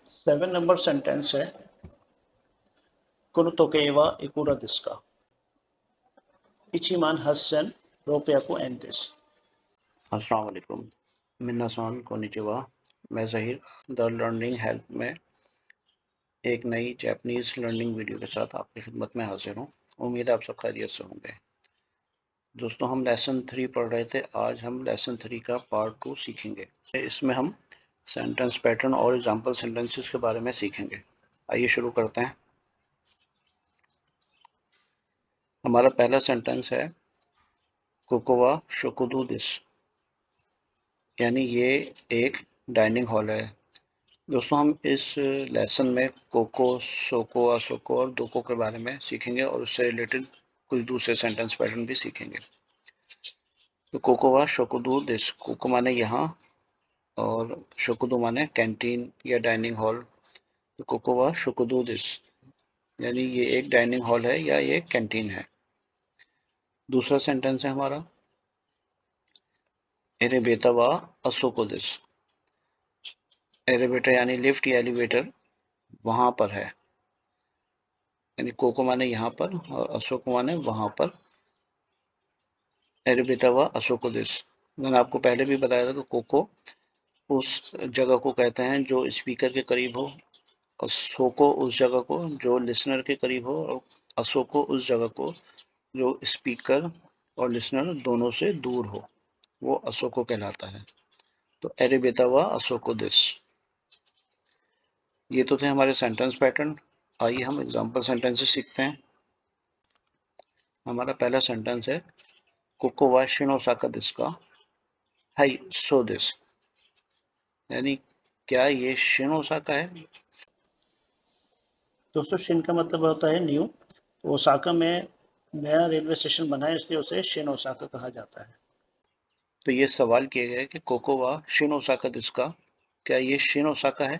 7 number sentence है कुन तोकेवा इकुरा दिस्का इचिमान हसन रोपियाको एंटिस। अस्सलाम वालेकुम, मिन्नासान कोनिचिवा। मैं ज़हीर द लर्निंग हेल्प में एक नई जापानीज़ लर्निंग वीडियो के साथ आपकी खिदमत में हाजिर हूँ। उम्मीद है आप सब खैरियत से होंगे। दोस्तों, हम लेसन 3 पढ़ रहे थे। आज हम लेसन 3 का पार्ट 2 सीखेंगे। इसमें हम सेंटेंस पैटर्न और एग्जाम्पल सेंटेंसेस के बारे में सीखेंगे। आइए शुरू करते हैं। हमारा पहला सेंटेंस है कोकोवा शोकुदु दिस, यानी ये एक डाइनिंग हॉल है। दोस्तों, हम इस लेसन में कोको, सोको, असोको और दोको के बारे में सीखेंगे और उससे रिलेटेड कुछ दूसरे सेंटेंस पैटर्न भी सीखेंगे। तो कोको वा शोकुदु दिस, कोको माने यहाँ और शोकुदु माने कैंटीन या डाइनिंग हॉल। तो कोको वा शोकुदु दिस यानी ये एक डाइनिंग हॉल है या ये कैंटीन है। दूसरा सेंटेंस है हमारा एरेबेता वा असोको दिस, एरेबेटर यानी लिफ्ट या एलिवेटर वहां पर है, यानी कोको माने यहाँ पर और अशोको माने वहां पर। एरेबेता वा अशोको दिस, मैंने आपको पहले भी बताया था कि कोको उस जगह को कहते हैं जो स्पीकर के करीब हो, और सोको उस जगह को जो लिसनर के करीब हो, और अशोको उस जगह को जो स्पीकर और लिसनर दोनों से दूर हो, वो अशोको कहलाता है। तो एरेबेता वा अशोको दिस। ये तो थे हमारे सेंटेंस पैटर्न। आइए हम एग्जाम्पल सेंटेंसेस सीखते हैं। हमारा पहला सेंटेंस है कोको वा शिनोसाका दिस का हाई सो दिस, यानी क्या ये शिनोसाका है। दोस्तों, शिन का मतलब होता है न्यू। तो ओसाका में नया रेलवे स्टेशन बना है, इसलिए उसे शिन ओसाका कहा जाता है। तो ये सवाल किया गया है कि कोको वा शिनोसाका दिस का, क्या ये शिनोसाका है।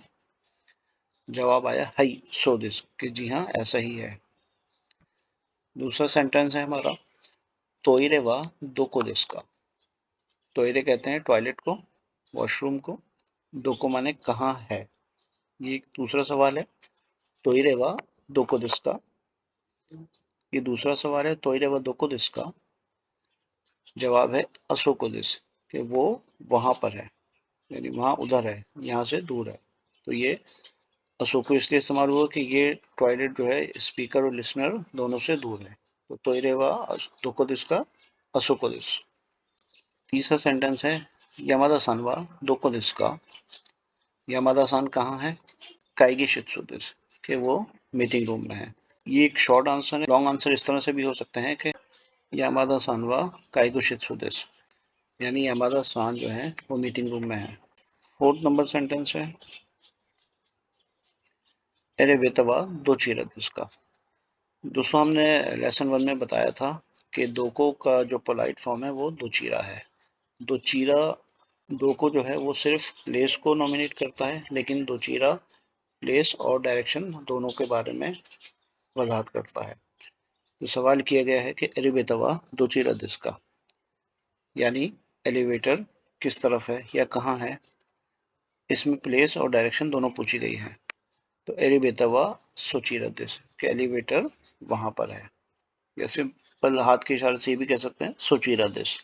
जवाब आया हाई सो दिस, कि जी हाँ ऐसा ही है। दूसरा सेंटेंस है हमारा तोइरे वा दोको दिस का। तोइरे कहते हैं टॉयलेट को, वॉशरूम को। दोको माने कहाँ है। ये एक दूसरा सवाल है, तोइरे वा दोको दिस का। ये दूसरा सवाल है, तोइरे वा दोको दिस का। जवाब है असोको दिस, कि वो वहां पर है, यानी वहां उधर है, यहाँ से दूर है। तो ये असोको इसलिए इस्तेमाल हुआ कि ये टॉयलेट जो है स्पीकर और लिसनर दोनों से दूर है। तो तोइरे वा दोको दिस का असोको दिस। तीसरा सेंटेंस है यामादा सान वा दोको दिस का। यामादा सान कहाँ है। काइगी शित्सु दिस, कि वो मीटिंग रूम में है। ये एक शॉर्ट आंसर है। लॉन्ग आंसर इस तरह से भी हो सकते हैं कि यामादा सान वा काइगो शित्सु दिस, यानी यामादा सान जो है वो मीटिंग रूम में है। फोर्थ नंबर सेंटेंस है एरेबेतवा दो चीरा दिस का। दोस्तों, हमने लेसन 1 में बताया था कि दोको का जो पोलाइट फॉर्म है वो दो चीरा है। दो चीरा, दो को जो है वो सिर्फ प्लेस को नॉमिनेट करता है, लेकिन दो चीरा प्लेस और डायरेक्शन दोनों के बारे में वजाहत करता है। तो सवाल किया गया है कि एलिवेटवा दो चीरा दिस का, यानी एलिवेटर किस तरफ है या कहाँ है। इसमें प्लेस और डायरेक्शन दोनों पूछी गई है। तो एलिवेटवा सोचीरा दिस, कि एलिवेटर वहां पर है, या सिंपल हाथ के इशारे से ये भी कह सकते हैं सोचीरा दिस।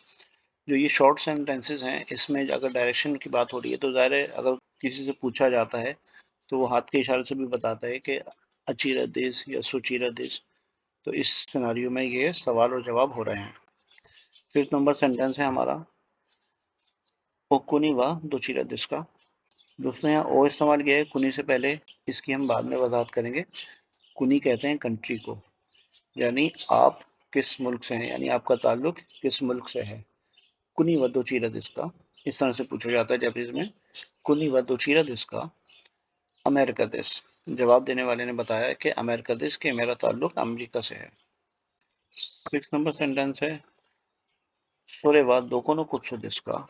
जो ये शॉर्ट सेंटेंसेस हैं, इसमें अगर डायरेक्शन की बात हो रही है तो ज़ाहिर है अगर किसी से पूछा जाता है तो वो हाथ के इशारे से भी बताता है कि अचीरा दिस या सुचीरा दिस। तो इस सिनारियो में ये सवाल और जवाब हो रहे हैं। फिफ्थ नंबर सेंटेंस है हमारा ओकुनी व दोचीरा दिस का। दोस्तों, यहाँ ओ इस्तेमाल किया है कुनी से पहले, इसकी हम बाद में वजाहत करेंगे। कुनी कहते हैं कंट्री को, यानी आप किस मुल्क से हैं, यानी आपका ताल्लुक किस मुल्क से है। कुनी व दोचीरा दिस का इस तरह से पूछा जाता है जापानीज में, कुनी व दोचीरा दिस का अमेरिका देश। जवाब देने वाले ने बताया कि अमेरिका देश के मेरा ताल्लुक अमेरिका से है। 6 नंबर सेंटेंस है सोरे व दोको नो कुत्सु दिस का।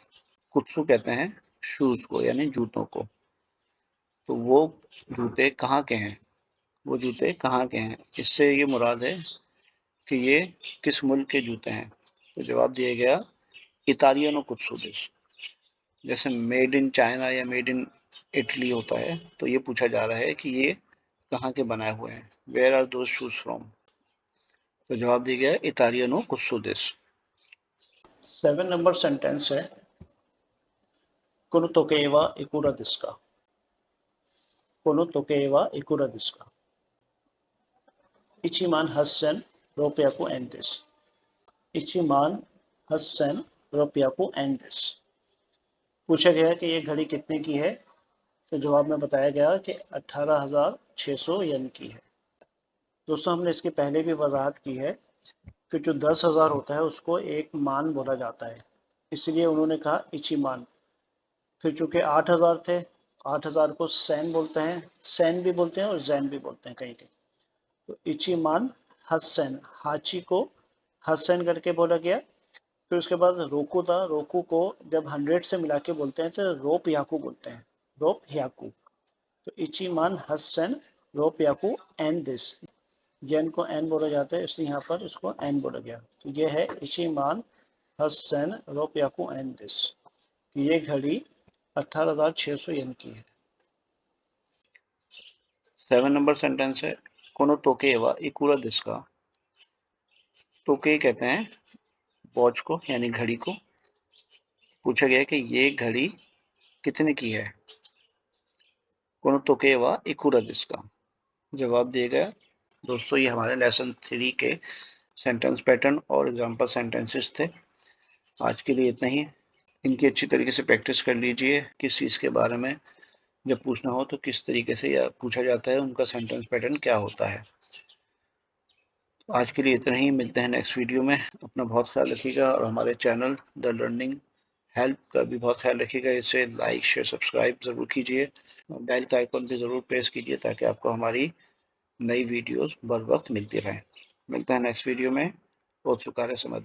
कुत्सु कहते हैं शूज को, यानी जूतों को। तो वो जूते कहाँ के हैं, वो जूते कहाँ के हैं, इससे ये मुराद है कि ये किस मुल्क के जूते हैं। तो जवाब दिया गया इतालियनो कुत्सु दिस, जैसे मेड इन चाइना या मेड इन इटली होता है, तो ये पूछा जा रहा है कि ये कहाँ के बनाए हुए हैं, where are those shoes from. तो जवाब दिया गया इटालियनो कुस्सुदिस। 7 नंबर सेंटेंस है, कोनो तोकेवा इकुरा दिस्का। कोनो तोकेवा इकुरा दिस्का। इचिमान हसन रोपियाको एंडिस। इचिमान हसन रोपियाको एंडिस। पूछा गया कि ये घड़ी कितने की है, तो जवाब में बताया गया कि 18,600 येन की है। दोस्तों हमने इसके पहले भी वजाहत की है कि जो 10,000 होता है उसको एक मान बोला जाता है, इसलिए उन्होंने कहा इचिमान। फिर चूंकि 8,000 थे, 8,000 को सैन बोलते हैं, सैन भी बोलते हैं और जैन भी बोलते हैं कहीं कहीं। तो इचिमान हसन, हाची को हसन करके बोला गया। फिर उसके बाद रोकू था, रोकू को जब 100 से मिला के बोलते हैं तो रोप याकू बोलते हैं, रोप याकू। तो इचिमान हसन रोप याकू एन दिस, जेन को एन बोला जाता है इसलिए यहाँ पर इसको एन बोला गया। तो ये है इचिमान हसन रोप याकू एन दिस, ये घड़ी 18,600 येन की है। 7 नंबर सेंटेंस है, कोनो तोके वा इकुरा दिस्का। तोके कहते हैं वॉच को यानी घड़ी को। पूछा गया कि ये घड़ी कितने की है, कोनो तोके वा इकुरा दिस्का। जवाब दिया गया। दोस्तों ये हमारे लेसन 3 के सेंटेंस पैटर्न और एग्जाम्पल सेंटेंसेस थे। आज के लिए इतना ही। इनकी अच्छी तरीके से प्रैक्टिस कर लीजिए, किस चीज़ के बारे में जब पूछना हो तो किस तरीके से या पूछा जाता है, उनका सेंटेंस पैटर्न क्या होता है। तो आज के लिए इतना ही, मिलते हैं नेक्स्ट वीडियो में। अपना बहुत ख्याल रखिएगा और हमारे चैनल द लर्निंग हेल्प का भी बहुत ख्याल रखिएगा। इसे लाइक शेयर सब्सक्राइब ज़रूर कीजिए, बेल का आइकन भी ज़रूर प्रेस कीजिए ताकि आपको हमारी नई वीडियोस बर वक्त मिलती रहें। मिलते हैं नेक्स्ट वीडियो में। बहुत शुक्रिया समझ।